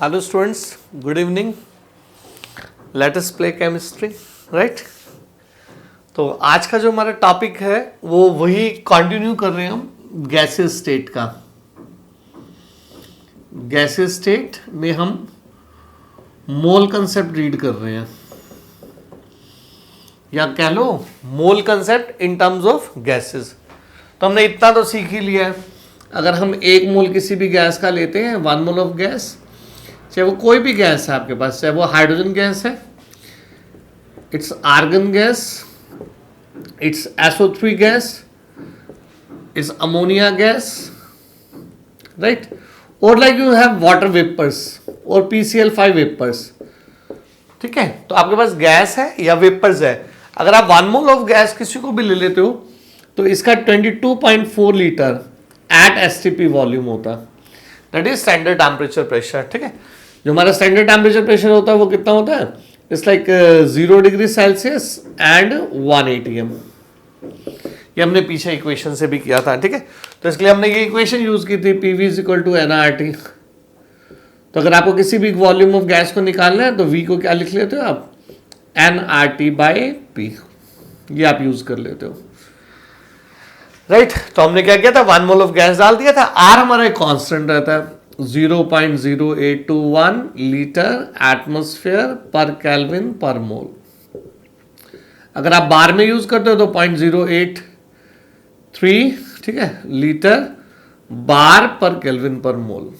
Hello students, good evening. Let us play chemistry, right. तो आज का जो हमारा टॉपिक है वो वही कंटिन्यू कर रहे हैं हम गैसेस स्टेट का. गैसेस स्टेट में हम मोल कंसेप्ट रीड कर रहे हैं, या कह लो mole concept in terms of gases. तो हमने इतना तो सीख ही लिया है. अगर हम एक मोल किसी भी गैस का लेते हैं, 1 मोल ऑफ गैस, चाहे वो कोई भी गैस है आपके पास, चाहे वो हाइड्रोजन गैस है, it's argon gas, it's SO3 gas, it's ammonia gas, right. और like you have water vapours और PCl5 वेपर्स. ठीक है, तो आपके पास गैस है या वेपर्स है. अगर आप 1 मोल ऑफ गैस किसी को भी ले लेते हो तो इसका 22.4 लीटर एट STP वॉल्यूम होता है. That is standard temperature pressure. ठीक है, जो हमारा स्टैंडर्ड टेम्परेचर प्रेशर होता है वो कितना होता है? It's like 0 degree Celsius and 1 ATM. ये हमने पीछे इक्वेशन से भी किया था. ठीक है, तो इसके लिए हमने ये इक्वेशन यूज की थी, PV is equal to nRT. तो अगर आपको किसी भी वॉल्यूम ऑफ गैस को निकालना है तो V को क्या लिख लेते हो आप? nRT/P. ये आप यूज कर लेते हो, राइट. तो हमने क्या किया था? 1 मोल ऑफ गैस डाल दिया था. R हमारा एक कांस्टेंट रहता है, 0.0821 लीटर एटमॉस्फेयर पर केल्विन पर मोल. अगर आप बार में यूज करते हो तो 0.083, ठीक है, लीटर बार पर केल्विन पर मोल.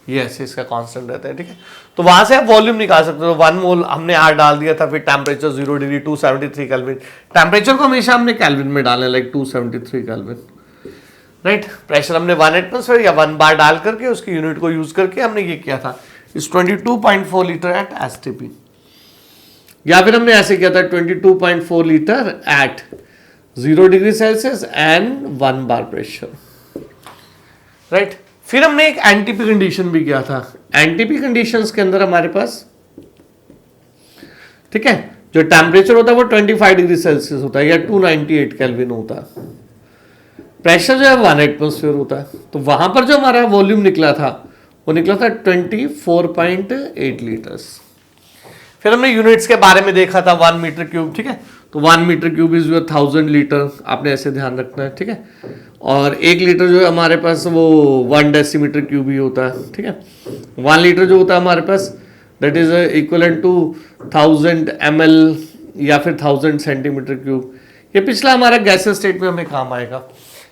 ये ऐसे इसका कांस्टेंट रहता है. ठीक है, तो वहां से आप वॉल्यूम निकाल सकते हो. 1 मोल हमने R डाल दिया था, फिर टेम्परेचर 0 डिग्री 273 केल्विन. टेम्परेचर को हमेशा हमने केल्विन में डालना है, लाइक 273 केल्विन, राइट. प्रेशर हमने 1 एटमॉस्फेयर या 1 बार डाल करके उसकी यूनिट को यूज करके हमने ये किया था. इस 22.4 लीटर एट STP. या फिर हमने ऐसे किया था 22.4 litre at 0 degree Celsius and 1 bar pressure, right. फिर हमने एक एनटीपी कंडीशन भी किया था. एनटीपी कंडीशंस के अंदर हमारे पास, ठीक है, जो टेम्परेचर होता है वो 25 डिग्री सेल्सियस होता है या 298 केल्विन होता है. प्रेशर जो है 1 एटमॉस्फेयर होता है. तो वहां पर जो हमारा वॉल्यूम निकला था वो निकला था 24.8 लीटर्स. फिर हमने यूनिट्स के बारे में देखा था, 1 मीटर क्यूब. ठीक है, तो 1 मीटर क्यूब इज 1000 लीटर. आपने ऐसे ध्यान रखना है. ठीक है, और 1 लीटर जो है हमारे पास वो 1 डेसीमीटर क्यूब ही होता है. ठीक है, 1 लीटर जो होता है हमारे पास that is equivalent to 1000 ml या फिर 1000 सेंटीमीटर क्यूब. ये पिछला हमारा गैसेस स्टेट में हमें काम आएगा.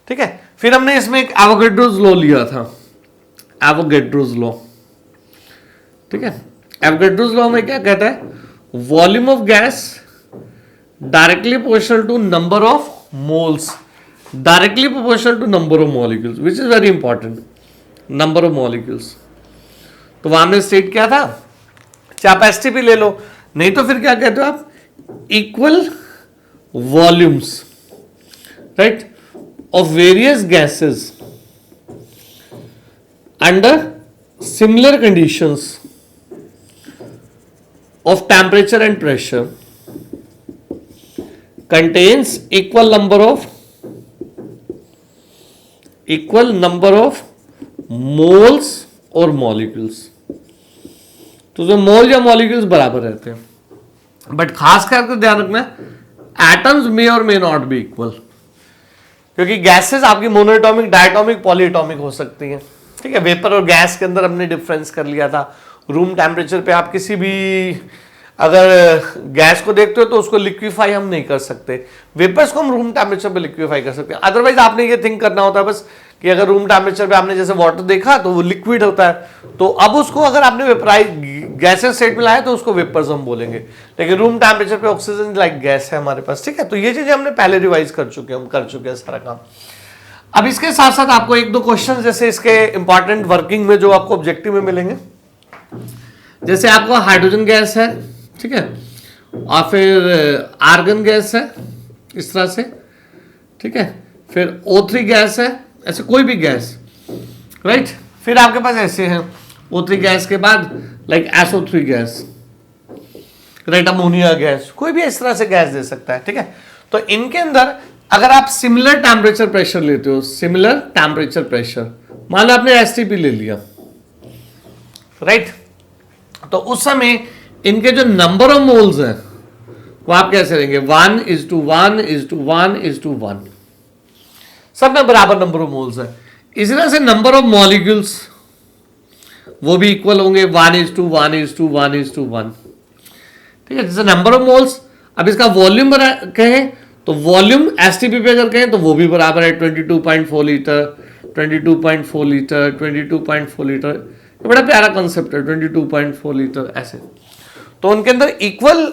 ठीक है, फिर हमने इसमें एक एवोगैड्रोस लॉ लिया था, एवोगैड्रोस लॉ. ठीक है, एवोगैड्रोस लॉ में क्या कहता है? Volume of gas directly proportional to number of moles, directly proportional to number of molecules, which is very important, number of molecules. तो वहां हमने स्टेट किया था, चाहे आप STP ले लो, नहीं तो फिर क्या कहते हो आप? Equal volumes, right, of various gases under similar conditions of temperature and pressure contains equal number of moles or molecules. तो जो मोल या मॉलिक्यूल्स बराबर रहते हैं, बट खास करके ध्यान रखना एटम्स मे और मे नॉट बी इक्वल, क्योंकि गैसेस आपकी मोनोएटॉमिक, डायटॉमिक, पॉलीएटॉमिक हो सकती हैं. ठीक है, वेपर और गैस के अंदर हमने डिफरेंस कर लिया था. रूम टेम्परेचर पे आप किसी भी अगर गैस को देखते हो तो उसको लिक्विफाई हम नहीं कर सकते. वेपर्स को हम रूम टेम्परेचर पे लिक्विफाई कर सकते हैं. अदरवाइज आपने ये थिंक करना होता है बस कि अगर रूम टेम्परेचर पे आपने जैसे वाटर देखा तो वो लिक्विड होता है, तो अब उसको अगर आपने वेपराइज गैसेस स्टेट में लाया तो उसको वेपर्स हम बोलेंगे. लेकिन रूम टेम्परेचर पे ऑक्सीजन लाइक गैस है हमारे पास. ठीक है, तो ये चीजें हमने पहले रिवाइज कर चुके हैं सारा काम. अब इसके साथ साथ आपको 1-2 क्वेश्चन जैसे इसके इंपॉर्टेंट वर्किंग में जो आपको ऑब्जेक्टिव में मिलेंगे. जैसे आपको हाइड्रोजन गैस है, ठीक है, और फिर आर्गन गैस है इस तरह से. ठीक है, फिर O3 गैस है, ऐसे कोई भी गैस, राइट. फिर आपके पास ऐसे हैं O3 गैस के बाद like SO3 gas, right, ammonia gas, कोई भी इस तरह से गैस दे सकता है. ठीक है, तो इनके अंदर अगर आप सिमिलर टेम्परेचर प्रेशर लेते हो, सिमिलर टेम्परेचर प्रेशर, मान लो आपने STP ले लिया, राइट। तो उस समय इनके जो नंबर ऑफ मोल्स हैं वो आप कैसे लेंगे, 1:1:1:1:1, सब में बराबर नंबर ऑफ मोल्स है। इसी तरह से नंबर ऑफ मॉलिक्यूल्स वो भी इक्वल होंगे, 1:1:1:1, ठीक है। जैसे नंबर ऑफ मोल्स, अब इसका वॉल्यूम कहें तो वॉल्यूम एसटीपी पे अगर कहें तो वो भी बराबर है 22.4 लीटर, 22.4 लीटर, 22.4 लीटर। ये बड़ा प्यारा कंसेप्ट है, 22.4 लीटर ऐसे। तो उनके अंदर इक्वल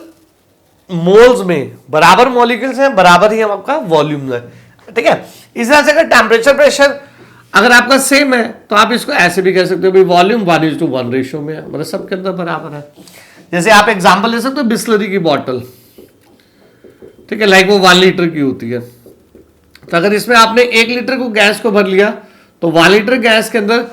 मोल्स में बराबर मॉलिक्यूल्स हैं, बराबर ही आपका वॉल्यूम है, ठीक है। इस तरह से अगर टेम्परेचर प्रेशर अगर आपका सेम है तो आप इसको ऐसे भी कह सकते हो भाई वॉल्यूम 1:1 रेशियो में है, मतलब सबके अंदर बराबर है। जैसे आप एग्जांपल ले सकते हो बिस्लरी की बॉटल, ठीक है, लाइक वो 1 लीटर की होती है। तो अगर इसमें आपने 1 लीटर को गैस को भर लिया तो 1 लीटर गैस के अंदर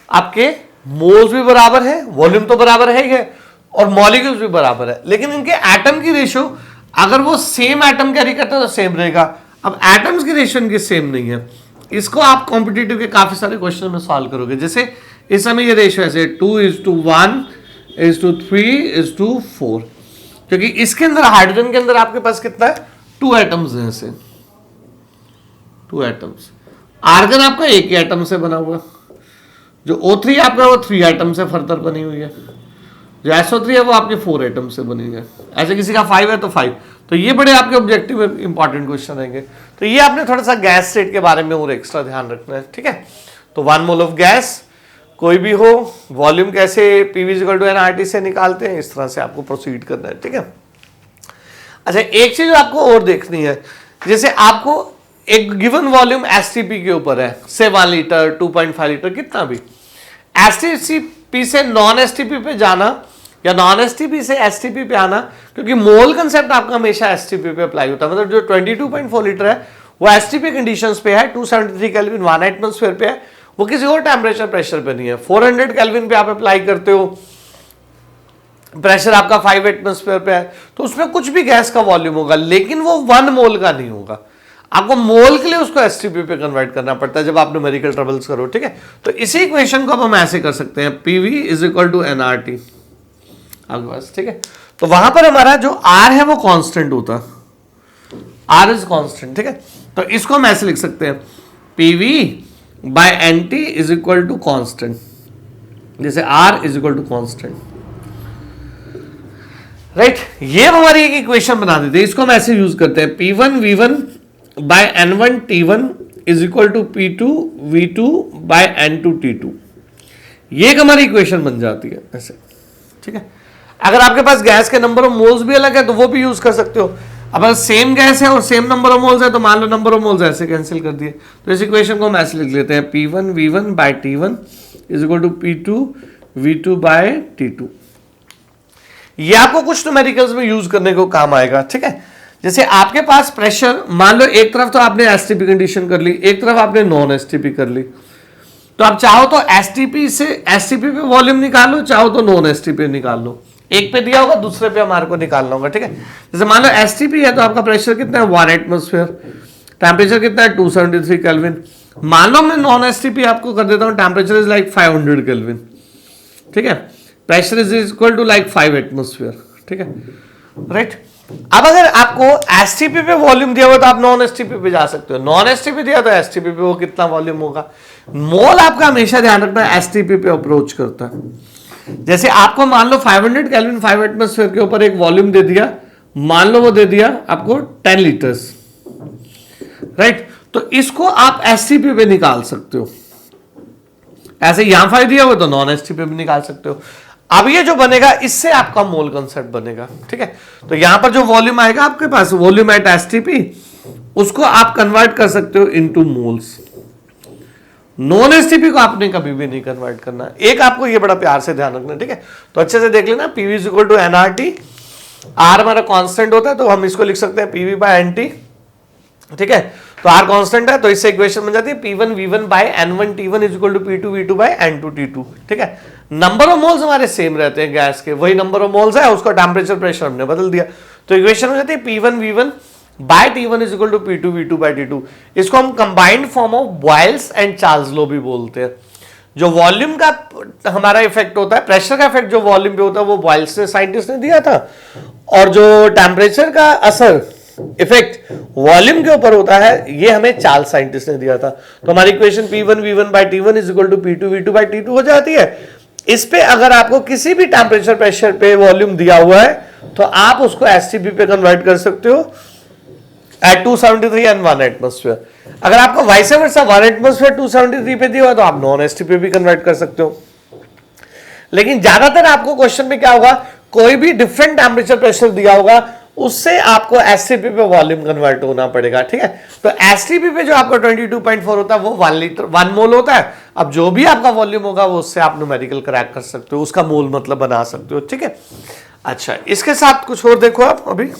आपके मोल्स भी बराबर है, वॉल्यूम तो बराबर है ही है, और मॉलिक्यूल्स भी बराबर है, लेकिन इनके एटम की रेशियो अगर वो सेम एटम कैरी करते हैं तो सेम रहेगा। अब एटम्स की रेशियो इनकी सेम नहीं है। इसको आप कॉम्पिटिटिव के काफी सारे क्वेश्चन में सॉल्व करोगे। जैसे इस समय ये रेशियो ऐसे 2:1:3:4, क्योंकि इसके अंदर हाइड्रोजन के अंदर आपके पास कितना है, 2 एटम्स हैं, ऐसे 2 एटम्स। आर्गन आपका एक ही एटम से बना हुआ, जो O3 आपका वो 3 एटम से फर्दर बनी हुई है, जो SO3 है वो आपके 4 एटम से बनी हुई है। ऐसे किसी का 5 है तो 5। तो ये बड़े आपके ऑब्जेक्टिव इंपॉर्टेंट क्वेश्चन रहेंगे। तो ये आपने थोड़ा सा गैस स्टेट के बारे में और एक्स्ट्रा ध्यान रखना है, ठीक है। तो 1 मोल ऑफ गैस कोई भी हो, वॉल्यूम कैसे PV=nRT से निकालते हैं, इस तरह से आपको प्रोसीड करना है, ठीक है। अच्छा, एक चीज आपको और देखनी है, जैसे आपको एक गिवन वॉल्यूम STP के ऊपर है, से 1 लीटर, 2.5 लीटर, कितना भी, STP से नॉन STP पे जाना या नॉन STP से STP पे आना, क्योंकि मोल कंसेप्ट आपका हमेशा STP पे अप्लाई होता है। मतलब जो 22.4 लीटर है वो STP कंडीशंस पे है, 273 केल्विन 1 एटमॉस्फेयर पे है, वो किसी और टेम्परेचर प्रेशर पे नहीं है। 400 केल्विन पे आप अप्लाई करते हो, प्रेशर आपका 5 एटमॉस्फेयर पे है, तो उसमें कुछ भी गैस का वॉल्यूम होगा, लेकिन वो 1 मोल का नहीं होगा। आपको मोल के लिए उसको STP पे कन्वर्ट करना पड़ता है जब आप न्यूमेरिकल ट्रबल्स करो, ठीक है। तो इसी इक्वेशन को अब हम ऐसे कर सकते हैं, PV=nRT आपके पास, ठीक है। तो वहां पर हमारा जो R है वो कांस्टेंट होता है, R इज कांस्टेंट, ठीक है। तो इसको हम ऐसे लिख सकते हैं, PV/NT=कांस्टेंट, जैसे R=कांस्टेंट, राइट। ये हमारी एक इक्वेशन बना देते हैं, इसको हम ऐसे यूज करते हैं, P1V1/N1T1=P2V2/N2T2। ये एक हमारी इक्वेशन बन जाती है ऐसे, ठीक है। अगर आपके पास गैस के नंबर ऑफ मोल्स भी अलग है तो वो भी यूज कर सकते हो। अब अगर सेम गैस है और सेम नंबर ऑफ मोल्स है तो मान लो नंबर ऑफ मोल्स ऐसे कैंसिल कर दिए, तो इस इक्वेशन को हम ऐसे लिख लेते हैं, P1V1/T1=P2V2/T2। ये आपको कुछ न्यूमेरिकल्स में यूज करने को काम आएगा, ठीक है। जैसे आपके पास प्रेशर, मान लो एक तरफ तो आपने STP कंडीशन कर ली, एक तरफ आपने नॉन STP कर ली, तो आप चाहो तो STP से STP पे वॉल्यूम निकालो, चाहो तो नॉन STP निकाल लो। एक पे दिया होगा, दूसरे पे हमारे को निकालना होगा, ठीक है। जैसे मान लो STP है तो आपका प्रेशर कितना है, 1 एटमॉस्फेयर, टेम्परेचर कितना है, 273 केल्विन। मान लो मैं नॉन STP आपको कर देता हूँ, टेम्परेचर इज लाइक 500 केल्विन, ठीक है, pressure is equal to like 5 atmosphere, ठीक है, राइट। अब अगर आपको STP पे वॉल्यूम दिया हुआ तो आप नॉन STP पे जा सकते हो, नॉन STP दिया तो STP पे वो कितना वॉल्यूम होगा। मोल आपका हमेशा ध्यान रखना है STP पे अप्रोच करता है। जैसे आपको मान लो 500 केल्विन 5 एटमॉस्फेयर के ऊपर एक वॉल्यूम दे दिया, मान लो वो दे दिया आपको 10 लीटर्स, राइट। तो इसको आप STP पे निकाल सकते हो, ऐसे यहां 5 दिया हुआ तो नॉन STP पे निकाल सकते हो। अब ये जो बनेगा इससे आपका मोल कंसेप्ट बनेगा, ठीक है। तो यहां पर जो वॉल्यूम आएगा आपके पास, वॉल्यूम एट STP, उसको आप कन्वर्ट कर सकते हो इनटू मोल्स। नॉन STP को आपने कभी भी नहीं कन्वर्ट करना। एक आपको ये बड़ा प्यार से ध्यान रखना, ठीक है। तो अच्छे से देख लेना, PV=nRT, R हमारा कांस्टेंट होता है तो हम इसको लिख सकते हैं PV/NT, ठीक है। तो R कांस्टेंट है तो इससे इक्वेशन बन जाती है P1V1/N1T1=P2V2/N2T2, ठीक है। नंबर ऑफ मोल्स हमारे सेम रहते हैं गैस के, वही नंबर ऑफ मोल्स है, उसका टेम्परेचर प्रेशर हमने बदल दिया, तो इक्वेशन हो जाती है P1V1/T1=P2V2/T2। इसको हम combined form of Boyle's and Charles law भी बोलते हैं। जो वॉल्यूम का हमारा इफेक्ट होता है, प्रेशर का इफेक्ट जो वॉल्यूम पे होता है वो बॉयल्स ने साइंटिस्ट ने दिया था, और जो टेम्परेचर का असर इफेक्ट वॉल्यूम के ऊपर होता है ये हमें चार्ल्स साइंटिस्ट ने दिया था। तो हमारी equation P1 V1 by T1 is equal to P2 V2 by T2 हो जाती है। इस पे अगर आपको किसी भी टेम्परेचर प्रेशर पे वॉल्यूम दिया हुआ है तो आप उसको एसटीपी पे कन्वर्ट कर सकते हो एट 273 एंड 1 एटमॉस्फेयर। अगर आपको वाइस वर्सा 1 एटमॉस्फेयर 273 पे दिया हुआ तो आप नॉन एसटीपी भी कन्वर्ट कर सकते हो। लेकिन ज्यादातर आपको क्वेश्चन में क्या होगा, कोई भी डिफरेंट टेम्परेचर प्रेशर दिया होगा उससे आपको एसटीपी पे वॉल्यूम कन्वर्ट होना पड़ेगा, ठीक है। तो एसटीपी पे जो आपका 22.4 होता है वो 1 लीटर 1 मोल होता है। अब जो भी आपका वॉल्यूम होगा वो उससे आप न्यूमेरिकल क्रैक कर सकते हो, उसका मोल मतलब बना सकते हो, ठीक है। अच्छा, इसके साथ कुछ और देखो आप अभी।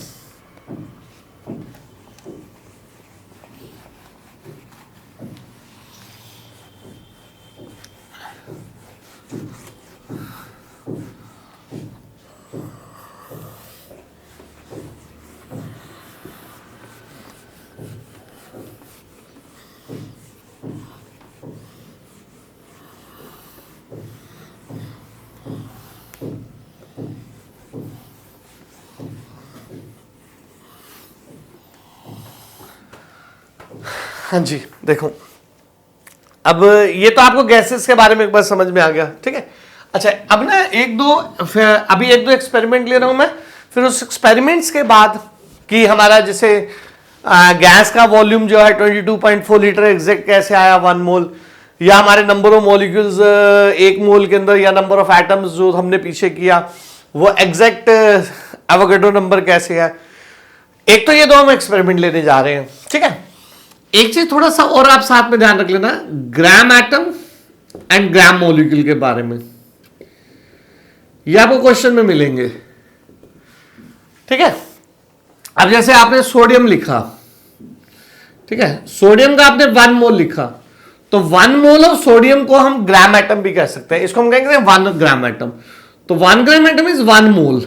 हाँ जी, देखो अब ये तो आपको गैसेस के बारे में एक बार समझ में आ गया, ठीक है। अच्छा, अब ना अभी एक दो एक्सपेरिमेंट ले रहा हूं मैं, फिर उस एक्सपेरिमेंट्स के बाद कि हमारा जैसे गैस का वॉल्यूम जो है 22.4 लीटर एग्जैक्ट कैसे आया 1 मोल, या हमारे नंबर ऑफ मॉलिक्यूल्स 1 मोल के अंदर, या नंबर ऑफ एटम्स जो हमने पीछे किया वो एग्जैक्ट एवोगैड्रो नंबर कैसे है। एक तो ये दो हम एक्सपेरिमेंट लेने जा रहे हैं, ठीक है। एक चीज थोड़ा सा और आप साथ में ध्यान रख लेना, gram atom and gram molecule के बारे में, ये आपको क्वेश्चन में मिलेंगे, ठीक है। अब जैसे आपने सोडियम लिखा, ठीक है, सोडियम का आपने 1 मोल लिखा, तो 1 मोल ऑफ सोडियम को हम ग्राम एटम भी कह सकते हैं, इसको हम कहेंगे 1 ग्राम एटम। तो 1 ग्राम एटम इज 1 मोल,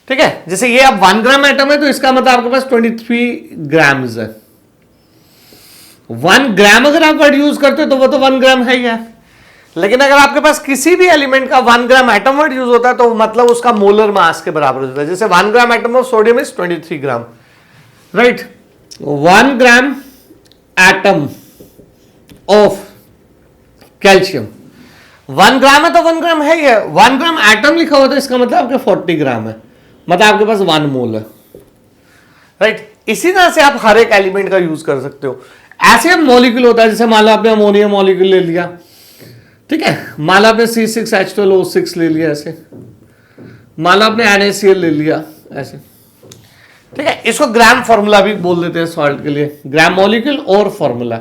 ठीक है। जैसे ये अब 1 ग्राम एटम है तो इसका मतलब आपके पास 23 ग्राम्स है। 1 ग्राम अगर आप वर्ड यूज करते हो तो वो तो 1 ग्राम है ही है, लेकिन अगर आपके पास किसी भी एलिमेंट का 1 ग्राम एटम वर्ड यूज होता है तो मतलब उसका मोलर मास के बराबर होता है। जैसे 1 gram atom of sodium is 23 gram, right. 1 gram atom of calcium 1 ग्राम है तो 1 ग्राम है ही है। 1 ग्राम एटम लिखा हुआ तो इसका मतलब आपके 40 ग्राम है, मतलब आपके पास 1 मोल है, राइट। इसी तरह से आप हर एक एलिमेंट का यूज कर सकते हो। ऐसे मॉलिक्यूल होता है, जैसे मान लो आपने अमोनिया मॉलिक्यूल ले लिया, ठीक है, मान लो आपने C6H12O6 ले लिया, ऐसे मान लो आपने NaCl ले लिया, ऐसे, ठीक है। इसको ग्राम फॉर्मूला भी बोल देते हैं सॉल्ट के लिए, ग्राम मॉलिक्यूल और फॉर्मूला।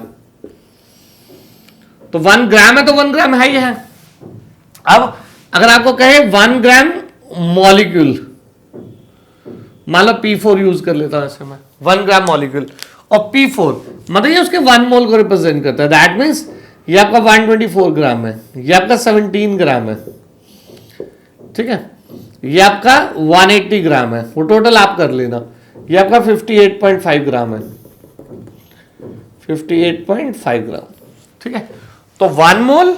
तो 1 ग्राम है तो 1 ग्राम है ही है। अब अगर आपको कहे 1 ग्राम मॉलिक्यूल, मान लो P4 यूज कर लेता हूं ऐसे मैं, 1 ग्राम मॉलिक्यूल और P4 मतलब ये उसके 1 मोल को रिप्रेजेंट करता है। दैट मीन्स ये आपका 124 ग्राम है, ये आपका 17 ग्राम है, ठीक है, ये आपका 180 ग्राम है, वो टोटल आप कर लेना, ये आपका 58.5 ग्राम है, 58.5 ग्राम, ठीक है। तो 1 मोल,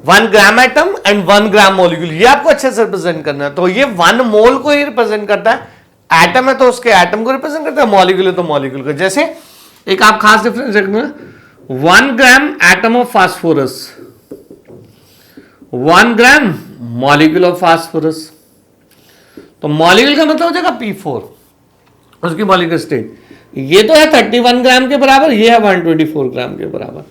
1 gram atom and 1 gram molecule, ये आपको अच्छे से रिप्रेजेंट करना है। तो ये 1 मोल को ही रिप्रेजेंट करता है, एटम है तो उसके एटम को रिप्रेजेंट करता है, मॉलिक्यूल है तो मॉलिक्यूल को। जैसे एक आप खास डिफरेंस रखना, 1 gram atom of phosphorus, 1 gram molecule of phosphorus, तो मॉलिक्यूल का मतलब हो जाएगा P4, उसकी मॉलिक्यूलर स्टेट। ये तो है 31 ग्राम के बराबर, ये है 124 ग्राम के बराबर।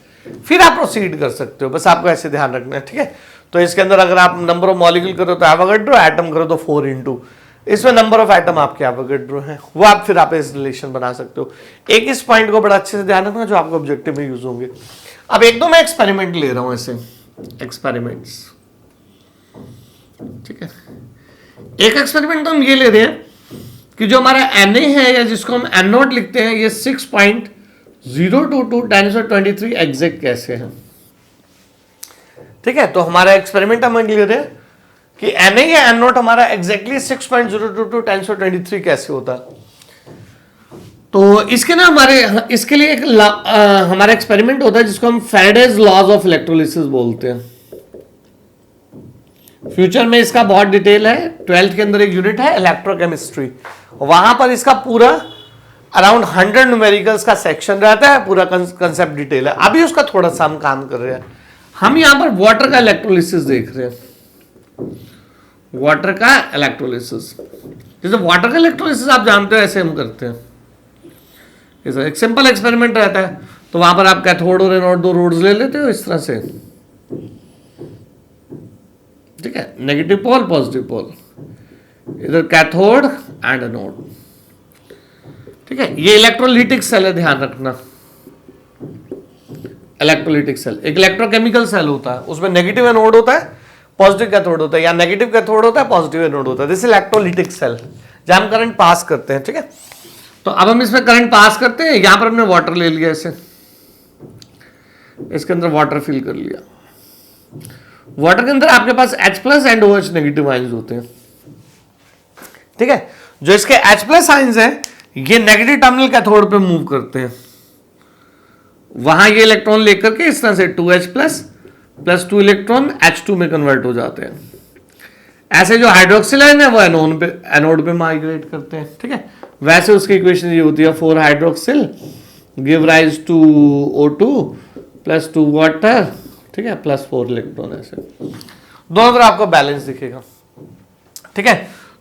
फिर आप प्रोसीड कर सकते हो, बस आपको ऐसे ध्यान रखना है, ठीक है। तो इसके अंदर अगर आप नंबर ऑफ मॉलिक्यूल करो तो एवोगैड्रो, एटम करो तो 4 इंटू इसमें नंबर ऑफ एटम आपके एवोगैड्रो हैं, वो आप फिर आप इस रिलेशन बना सकते हो। एक इस पॉइंट को बड़ा अच्छे से ध्यान रखना जो आपको ऑब्जेक्टिव में यूज होंगे। अब एक दो मैं एक्सपेरिमेंट ले रहा हूं, ऐसे एक्सपेरिमेंट्स, ठीक है। एक एक्सपेरिमेंट तो हम ये ले रहे हैं कि जो हमारा Na है या जिसको हम N नॉट लिखते हैं, ये 6.022 1023 एग्जैक्ट कैसे है, ठीक है। तो हमारा एक्सपेरिमेंट हम ले रहे हैं कि Na या N नॉट हमारा एग्जैक्टली 6.022 1023 कैसे होता है। तो इसके ना इसके लिए हमारा एक्सपेरिमेंट होता है जिसको हम फैराडेज लॉज ऑफ इलेक्ट्रोलिसिस बोलते हैं। फ्यूचर में इसका बहुत डिटेल है, 12th के अंदर एक यूनिट है इलेक्ट्रोकेमिस्ट्री, वहां पर इसका पूरा अराउंड 100 न्यूमेरिकल्स का सेक्शन रहता है, पूरा कंसेप्ट डिटेल है। अभी उसका थोड़ा सा हम काम कर रहे हैं। हम यहां पर वाटर का इलेक्ट्रोलिसिस देख रहे हैं, वाटर का इलेक्ट्रोलिसिस। जैसे वाटर का इलेक्ट्रोलिसिस आप जानते हो ऐसे हम करते हैं, एक सिंपल एक्सपेरिमेंट रहता है। तो वहां पर आप कैथोड और एनोड दो रोड्स ले लेते हो इस तरह से, ठीक है, नेगेटिव पोल पॉजिटिव पोल, इधर कैथोड एंड एनोड, ठीक है। ये इलेक्ट्रोलिटिक सेल है, ध्यान रखना। इलेक्ट्रोलिटिक सेल एक इलेक्ट्रोकेमिकल सेल होता है, उसमें नेगेटिव एनोड होता है, पॉजिटिव कैथोड होता है, या नेगेटिव कैथोड होता है, पॉजिटिव एनोड होता है। दिस इलेक्ट्रोलिटिक सेल जहां हम करंट पास करते हैं, ठीक है। तो अब हम इसमें करंट पास करते हैं, यहां पर हमने वाटर ले लिया, ऐसे इसके अंदर वाटर फिल कर लिया। वाटर के अंदर आपके पास H+ and OH negative ions होते हैं, ठीक है। जो इसके H+ आयंस हैं ये नेगेटिव टर्मिनल कैथोड पे मूव करते हैं, वहां ये इलेक्ट्रॉन लेकर के इस तरह से 2H+ प्लस 2 इलेक्ट्रॉन H2 में कन्वर्ट हो जाते हैं। ऐसे जो हाइड्रोक्सिल आयन है वो एनोड पे माइग्रेट करते हैं, ठीक है। वैसे उसकी इक्वेशन ये होती है 4 hydroxyl give rise to O2 plus 2 water, ठीक है, प्लस 4 इलेक्ट्रॉन। ऐसे दोनों तरफ आपको बैलेंस दिखेगा, ठीक है।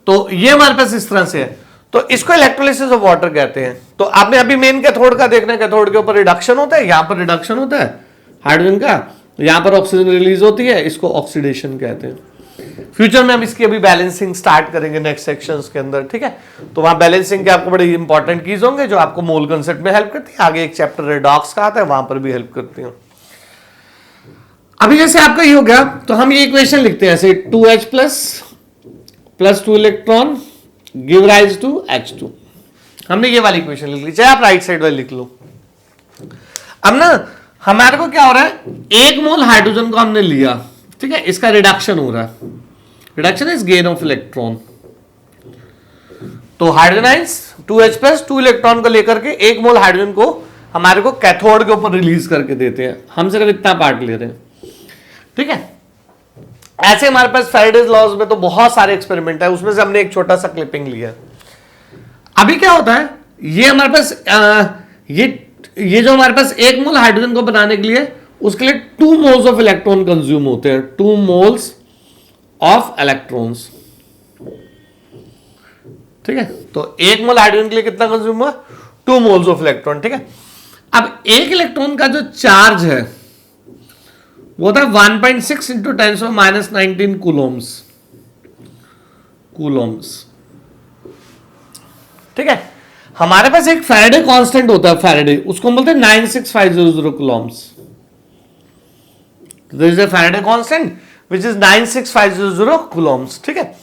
तो ये हमारे पास इस तरह से है, तो इसको इलेक्ट्रोलिसिस ऑफ वाटर कहते हैं। तो आपने अभी मेन कैथोड का देखना है, कैथोड के ऊपर रिडक्शन होता है, यहां पर रिडक्शन होता है हाइड्रोजन का, यहां पर ऑक्सीजन रिलीज होती है, इसको ऑक्सीडेशन कहते हैं। फ्यूचर में हम इसकी अभी बैलेंसिंग स्टार्ट करेंगे नेक्स्ट सेक्शंस के अंदर, ठीक है। तो वहां बैलेंसिंग के आपको बड़े इंपॉर्टेंट कीज होंगे जो आपको मोल कंसेप्ट में हेल्प करती है। आगे एक चैप्टर रेडॉक्स का आता है, वहां पर भी हेल्प करती है। अभी जैसे आपका ये हो गया, तो हम ये इक्वेशन लिखते हैं ऐसे 2H+ plus 2 electron give rise to H2। हमने ये वाली इक्वेशन लिख ली, चाहे आप राइट साइड वाली लिख लो। अब ना हमारे को क्या हो रहा है, 1 मोल हाइड्रोजन को हमने लिया, ठीक है, इसका रिडक्शन हो रहा है, reduction is gain of electron. तो हाइड्रोजन आयंस 2H+ 2 इलेक्ट्रॉन को लेकर के 1 मोल हाइड्रोजन को हमारे को कैथोड के ऊपर रिलीज करके देते हैं, हम सिर्फ इतना पार्ट ले रहे हैं, ठीक है। ऐसे हमारे पास फैराडेज लॉज में तो बहुत सारे एक्सपेरिमेंट है, उसमें से हमने एक छोटा सा क्लिपिंग लिया। अभी क्या होता है, ये हमारे पास ये जो हमारे पास 1 मोल हाइड्रोजन को बनाने के लिए उसके लिए 2 मोल्स ऑफ इलेक्ट्रॉन कंज्यूम होते हैं, 2 मोल्स ऑफ इलेक्ट्रॉन्स, ठीक है। तो 1 मोल हाइड्रोजन के लिए कितना कंज्यूम हुआ, 2 मोल्स ऑफ इलेक्ट्रॉन, ठीक है। अब 1 इलेक्ट्रॉन का जो चार्ज है वो था 1.6 इंटू 10⁻⁻19 कूलोम्स, ठीक है। हमारे पास एक फैराडे कांस्टेंट होता है, फैराडे, उसको हम बोलते हैं 96500 coulombs. This is a Faraday constant which is 96500 coulombs, ठीक है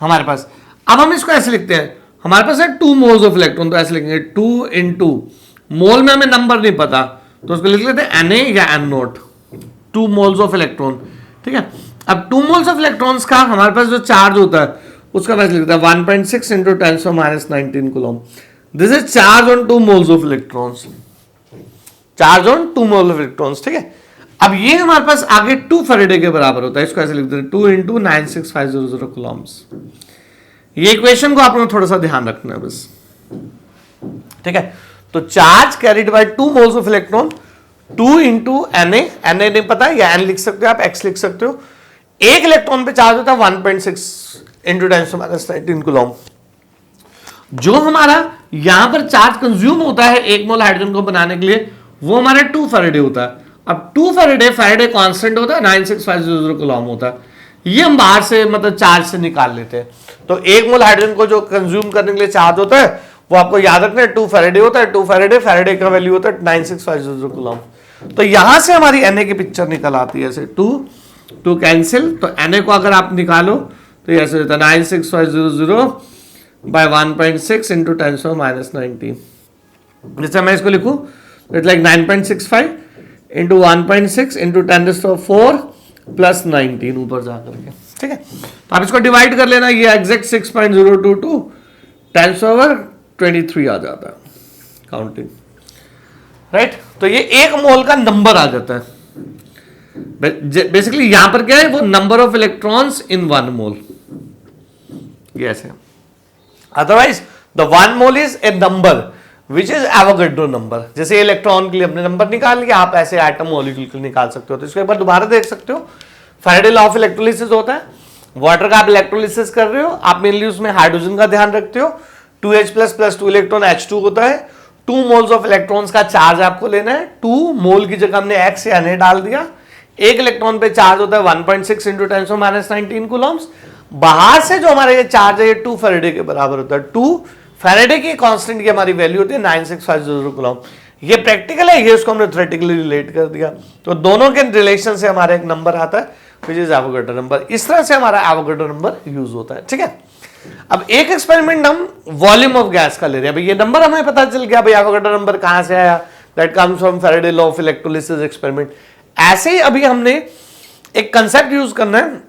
हमारे पास। अब हम इसको ऐसे लिखते हैं, हमारे पास है 2 मोल्स ऑफ इलेक्ट्रॉन, तो ऐसे लिखेंगे 2 इंटू, मोल में हमें नंबर नहीं पता तो उसको लिख लेते हैं Na या N0, 2 मोल्स ऑफ इलेक्ट्रॉन, ठीक है। अब 2 मोल्स ऑफ इलेक्ट्रॉन्स का हमारे पास जो चार्ज होता है उसका मैं लिखता है 1.6 into 10⁻⁻19 coulomb. This is charge on 2 moles of electrons, charge on 2 mole of electrons, ठीक है। अब ये हमारे पास आगे 2 फैराडे के बराबर होता है, इसको ऐसे लिखते हैं 2 इंटू 96500 कूलोम्स। ये इक्वेशन को आप लोगों को थोड़ा सा ध्यान रखना है बस, ठीक है। तो charge carried by 2 moles of electron, 2 into Na नहीं पता है, या N लिख सकते हो आप, X लिख सकते हो। 1 इलेक्ट्रॉन पे चार्ज होता है 1.6 इंटू 10⁻⁻19 कूलोम। जो हमारा यहां पर चार्ज कंज्यूम होता है 1 मोल हाइड्रोजन को बनाने के लिए, वो हमारा 2 फैराडे होता है। अब 2 फैराडे कांस्टेंट होता है, 96500 कूलोम होता है। ये हम बाहर से मतलब चार्ज से निकाल लेते हैं। तो 1 मोल हाइड्रोजन को जो कंज्यूम करने के लिए चार्ज होता है वो आपको याद रखना है 2 फैराडे होता है। 2 फैराडे का वैल्यू होता है 96500 कूलोम। तो यहां से हमारी Na की पिक्चर निकल आती है ऐसे, 2 कैंसिल, तो Na को अगर आप निकालो तो ऐसे होता है 96500 बाय 1.6 इंटू 10⁻⁻19। जैसे मैं इसको लिखूं तो it's like 9.65 into 1.6 into 10⁻⁴ plus 19 ऊपर जाकर के, ठीक है। तो आप इसको डिवाइड कर लेना, ये एग्जैक्ट 6.022 10⁻23 आ जाता है, काउंटिंग, राइट। तो ये एक मोल का नंबर आ जाता है। बेसिकली यहां पर क्या है, वो नंबर ऑफ इलेक्ट्रॉन्स इन 1 मोल, ये ऐसे। Otherwise the 1 mole is a number which is Avogadro number. जैसे इलेक्ट्रॉन के लिए अपने नंबर निकाल लिया, आप ऐसे एटम मॉलिक्यूल के लिए निकाल सकते हो। तो इसको एक बार दोबारा देख सकते हो। फैराडे लॉ ऑफ इलेक्ट्रोलिसिस होता है, वाटर का आप इलेक्ट्रोलिसिस कर रहे हो, आप मेनली उसमें हाइड्रोजन का ध्यान रखते हो। 2H plus plus 2 electron H2 होता है। 2 मोल्स ऑफ इलेक्ट्रॉन्स का चार्ज आपको लेना है। 2 मोल की जगह हमने X या Na डाल दिया। एक इलेक्ट्रॉन पे चार्ज होता है 1.6 इंटू 10⁻⁻19 कूलम्स। बाहर से जो हमारा ये चार्ज है, ये 2 फैराडे के बराबर होता है। 2 फैराडे की कांस्टेंट की हमारी वैल्यू होती है 96500 कूलम। ये प्रैक्टिकल है, ये उसको हमने थ्योरेटिकली रिलेट कर दिया। तो दोनों के रिलेशन से हमारा एक नंबर आता है विच इज एवोगैड्रो नंबर। इस तरह से हमारा एवोगैड्रो नंबर यूज होता है, ठीक है। अब एक एक्सपेरिमेंट हम वॉल्यूम ऑफ गैस का ले रहे हैं। भाई ये नंबर हमें पता चल गया, भाई एवोगैड्रो नंबर कहां से आया, that comes from Faraday law of electrolysis experiment. ऐसे ही अभी हमने एक कंसेप्ट यूज करना है,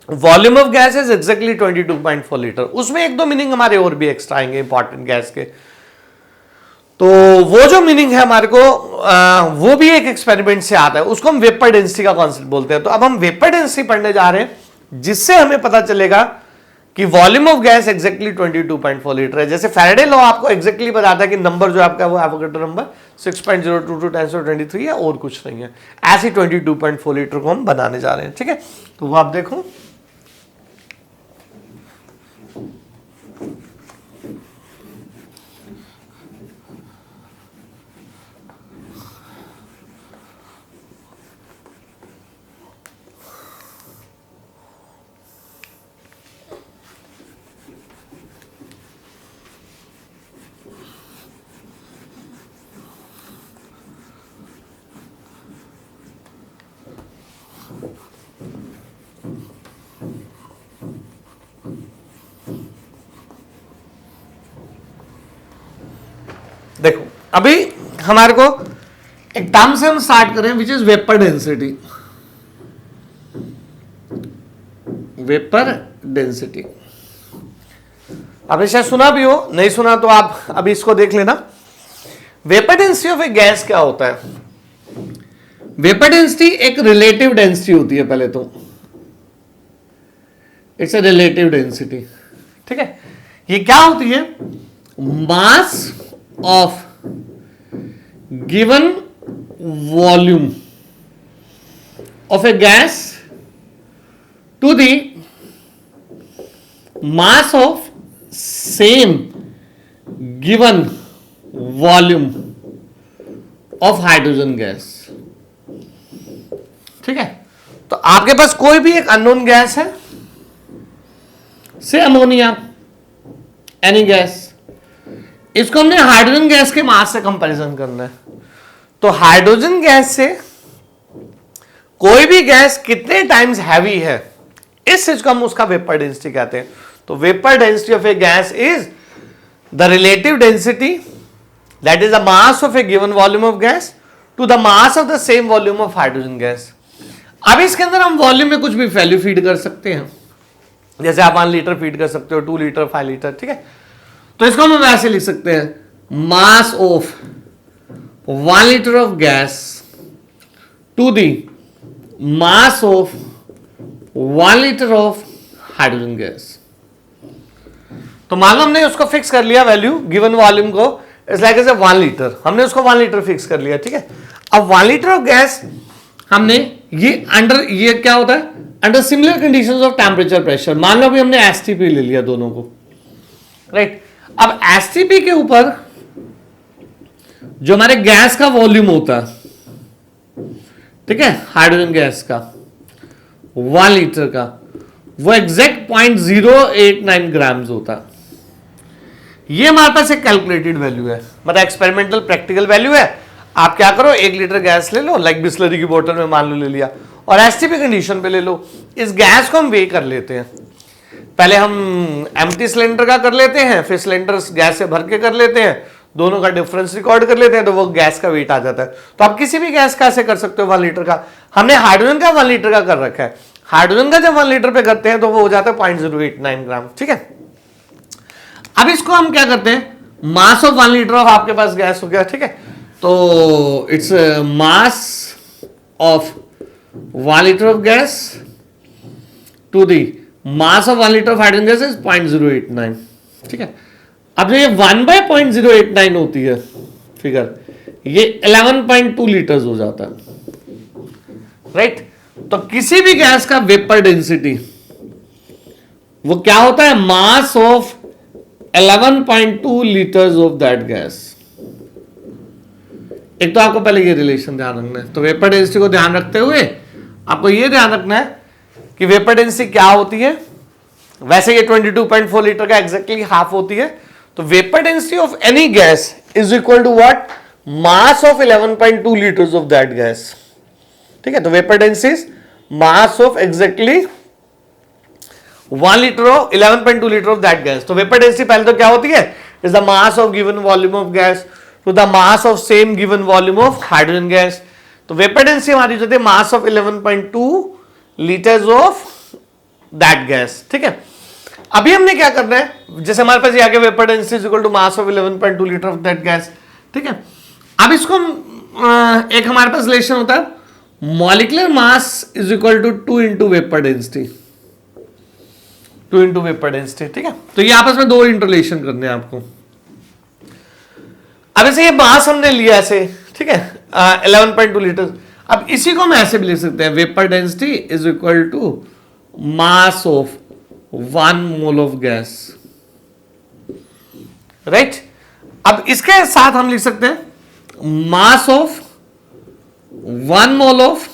volume of gas is exactly 22.4 litre. उसमें एक दो मीनिंग हमारे और भी एक्स्ट्रा आएंगे इंपॉर्टेंट गैस के। तो वो जो मीनिंग है हमारे को वो भी एक एक्सपेरिमेंट से आता है, उसको हम वेपर डेंसिटी का कॉन्सेप्ट बोलते हैं। तो अब हम वेपर डेंसिटी पढ़ने जा रहे हैं, जिससे हमें पता चलेगा कि volume of gas exactly 22.4 litre है। जैसे फैराडे लॉ आपको एक्जैक्टली बताता है कि नंबर जो आपका वो एवोगैड्रो नंबर 6.022 × 10⁻23 है और कुछ नहीं है। ऐसे 22.4 लीटर को हम बनाने जा रहे हैं, ठीक है। तो वो आप देखो, देखो अभी हमारे को एक टर्म से हम स्टार्ट करें which is vapour density. Vapour density आपने शायद सुना भी हो, नहीं सुना तो आप अभी इसको देख लेना। Vapour density of a gas क्या होता है? वेपर डेंसिटी एक रिलेटिव डेंसिटी होती है। पहले तो इट्स ए रिलेटिव डेंसिटी, ठीक है। ये क्या होती है? मास of given volume of a gas to the mass of same given volume of hydrogen gas, ठीक है। तो आपके पास कोई भी एक अननोन गैस है, से अमोनिया, एनी गैस, इसको हमने हाइड्रोजन गैस के मास से कंपैरिजन करना है। तो हाइड्रोजन गैस से कोई भी गैस कितने टाइम्स हैवी है, इस चीज को हम उसका वेपर डेंसिटी कहते हैं। तो vapour density of a gas is the relative density that is the mass of a given volume of gas to the mass of the same volume of hydrogen gas. अब इसके अंदर हम volume में कुछ भी वैल्यू फीड कर सकते हैं, जैसे आप 1 लीटर फीड कर सकते हो, 2 लीटर, 5 लीटर, ठीक है। तो इसको हम ऐसे लिख सकते हैं, mass of 1 litre of gas to the mass of 1 litre of hydrogen gas. तो मान लो हमने उसको फिक्स कर लिया वैल्यू गिवन वॉल्यूम को, it's like as a 1 litre, हमने उसको 1 लीटर फिक्स कर लिया, ठीक है। अब 1 लीटर ऑफ गैस हमने ये क्या होता है, under similar conditions of temperature pressure. मान लो अभी हमने एसटीपी ले लिया दोनों को, राइट। अब एसटीपी के ऊपर जो हमारे गैस का वॉल्यूम होता है, ठीक है, हाइड्रोजन गैस का 1 लीटर का, वो एग्जैक्ट 0.089 ग्राम्स होता है। ये हमारे पास एक कैलकुलेटेड वैल्यू है, मतलब एक्सपेरिमेंटल प्रैक्टिकल वैल्यू है। आप क्या करो, 1 लीटर गैस ले लो, लाइक बिस्लरी की बोतल में मान लो ले लिया, और एसटीपी कंडीशन पे ले लो। इस गैस को हम वे कर लेते हैं। पहले हम एम्प्टी सिलेंडर का कर लेते हैं, फिर सिलेंडर गैस से भर के कर लेते हैं, दोनों का डिफरेंस रिकॉर्ड कर लेते हैं, तो वो गैस का वेट आ जाता है। तो आप किसी भी गैस का ऐसे कर सकते हो 1 लीटर का। हमने हाइड्रोजन का 1 लीटर का कर रखा है। हाइड्रोजन का जब 1 लीटर पे करते हैं तो वो हो जाता है 0.089 ग्राम, ठीक है। अब इसको हम क्या करते हैं, मास ऑफ 1 लीटर ऑफ आपके पास गैस हो गया, ठीक है। तो it's mass of 1 litre of gas to the mass of 1 litre of hydrogen gas is 0.089, ठीक है। अब जो ये 1/0.089 होती है फिगर, ये 11.2 लीटर्स हो जाता है, राइट। तो किसी भी गैस का वेपर डेंसिटी वो क्या होता है, mass of 11.2 litres of that gas. एक तो आपको पहले ये रिलेशन ध्यान रखना है, तो वेपर डेंसिटी को ध्यान रखते हुए आपको ये ध्यान रखना है कि वेपर डेंसिटी क्या होती है। वैसे ये 22.4 लीटर का एग्जैक्टली हाफ होती है। तो vapour density of any gas is equal to what, mass of 11.2 litres of that gas, ठीक है। तो vapour density mass of exactly 1 litre of 11.2 litre of that gas. तो वेपर डेंसिटी पहले तो क्या होती है, is the mass of given volume of gas to the mass of same given volume of hydrogen gas. तो vapour density हमारी जो है mass of 11.2 litres of that gas, ठीक है। अभी हमने क्या करना है, जैसे हमारे पास ये आ गया vapour density is equal to mass of 11.2 litre of that gas, ठीक है। अब इसको एक हमारे पास रिलेशन होता है, molecular mass is equal to 2 into vapour density, 2 into vapour density, ठीक है। तो ये आपस में दो इंटरलेशन करने हैं आपको। अब ऐसे ये मास हमने लिया ऐसे, ठीक है, 11.2 लीटर। अब इसी को हम ऐसे भी लिख सकते हैं, vapour density is equal to mass of 1 mole of gas, right. अब इसके साथ हम लिख सकते हैं mass of 1 mole of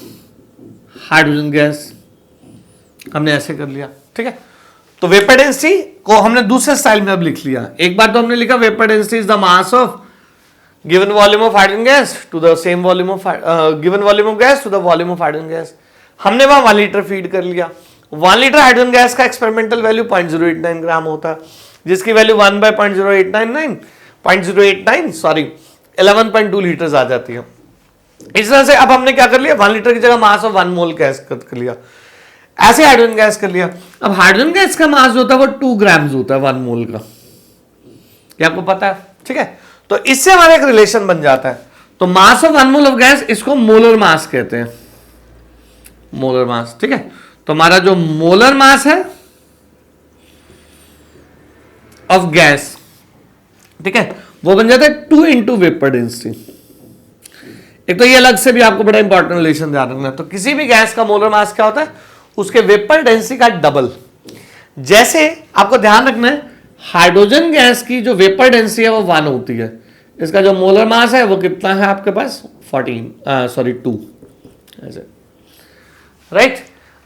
hydrogen gas. हमने ऐसे कर लिया, ठीक है। तो वेपर डेंसिटी को हमने दूसरे स्टाइल में अब लिख लिया। एक बार तो हमने लिखा vapour density is the mass of given volume of hydrogen gas to the same volume of given volume of gas to the volume of hydrogen gas. हमने वहां 1 लीटर फीड कर लिया। 1 लीटर हाइड्रोजन गैस का experimental value 0.089 gram होता है, जिसकी value 1/0.089 sorry 11.2 litres आ जाती है। इस तरह से अब हमने क्या कर लिया, 1 लीटर की जगह मास ऑफ 1 मोल गैस कर लिया, ऐसे हाइड्रोजन गैस कर लिया। अब हाइड्रोजन गैस का मास जो होता है वो 2 ग्राम्स होता है 1 मोल का, ये आपको पता है, ठीक है। तो इससे हमारा एक रिलेशन बन जाता है। तो मास ऑफ 1 मोल ऑफ गैस, इसको मोलर मास कहते हैं, मोलर मास, ठीक है। तो हमारा जो मोलर मास है ऑफ गैस, ठीक है, वो बन जाता है 2 इंटू वेपर डेंसिटी। एक तो ये अलग से भी आपको बड़ा इंपॉर्टेंट रिलेशन ध्यान रखना है। तो किसी भी गैस का मोलर मास क्या होता है, उसके वेपर डेंसिटी का डबल। जैसे आपको ध्यान रखना है, हाइड्रोजन गैस की जो वेपर डेंसिटी है वो 1 होती है, इसका जो मोलर मास है वो कितना है आपके पास 2 ऐसे, राइट।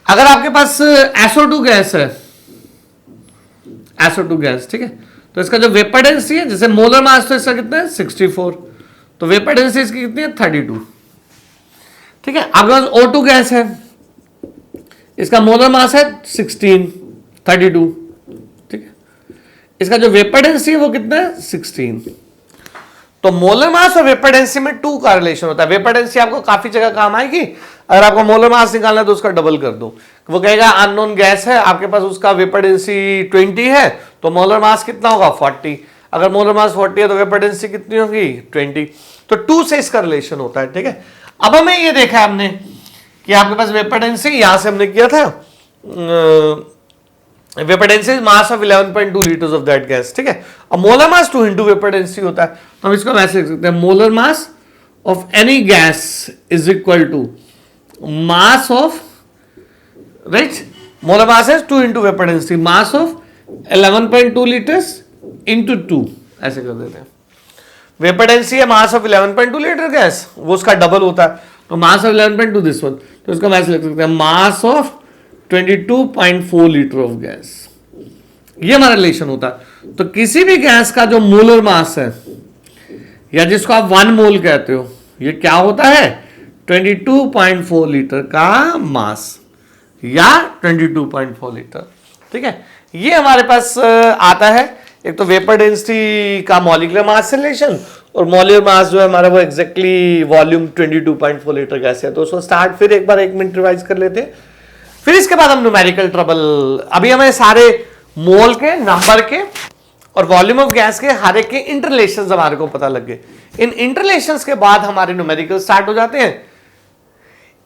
अगर आपके पास SO2 गैस है, SO2 गैस, ठीक है, तो इसका जो वेपर डेंसिटी है, जैसे मोलर मास तो इसका कितना है 64, तो वेपर डेंसिटी इसकी कितनी है 32, ठीक है। आपके पास O2 गैस है, इसका मोलर मास है 16, 32, ठीक है, इसका जो वेपर डेंसिटी है वो कितना है 16। तो मोलर मास और वेपर डेंसिटी में 2 का रिलेशन होता है। वेपर डेंसिटी आपको काफी जगह काम आएगी। अगर आपको मोलर मास निकालना है तो उसका डबल कर दो। वो कहेगा अननोन गैस है, आपके पास उसका वेपर डेंसिटी 20 है, तो मोलर मास कितना होगा 40। अगर मोलर मास 40 है तो वेपर डेंसिटी कितनी होगी 20। तो 2 से इसका रिलेशन होता है, ठीक है। अब हमें ये देखा है हमने कि आपके पास वेपर डेंसिटी, यहां से हमने किया था vapour density mass of 11.2 litres of that gas, ठीक है। और molar mass 2 into vapour density होता है। तो हम इसको वैसे लिख सकते हैं, molar mass of any gas is equal to mass of, right, molar mass है 2 into vapour density, mass of 11.2 litres into 2, ऐसे कर देते हैं। वेपर डेंसिटी है मास ऑफ 11.2 लीटर गैस, वो उसका डबल होता है, तो मास ऑफ 11.2 दिस वन, तो इसका वैसे लिख सकते हैं mass of 22.4 litre of gas. ये हमारा रिलेशन होता है। तो किसी भी गैस का जो मोलर मास है, या जिसको आप 1 मोल कहते हो, ये क्या होता है 22.4 लीटर का मास, या 22.4 लीटर, ठीक है। ये हमारे पास आता है। एक तो वेपर डेंसिटी का मॉलिक्यूलर मास से रिलेशन, और मॉलिक्यूलर मास जो है हमारा वो एग्जैक्टली वॉल्यूम 22.4 लीटर गैस है। तो उसको स्टार्ट फिर एक बार 1 मिनट रिवाइज कर लेते हैं, फिर इसके बाद हम न्यूमेरिकल ट्रबल। अभी हमें सारे मोल के, नंबर के और वॉल्यूम ऑफ गैस के हर एक के इंटरलेशंस हमारे को पता लग गए। इन इंटरलेशंस के बाद हमारे न्यूमेरिकल स्टार्ट हो जाते हैं।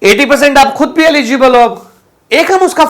80% आप खुद भी एलिजिबल हो। अब एक हम उसका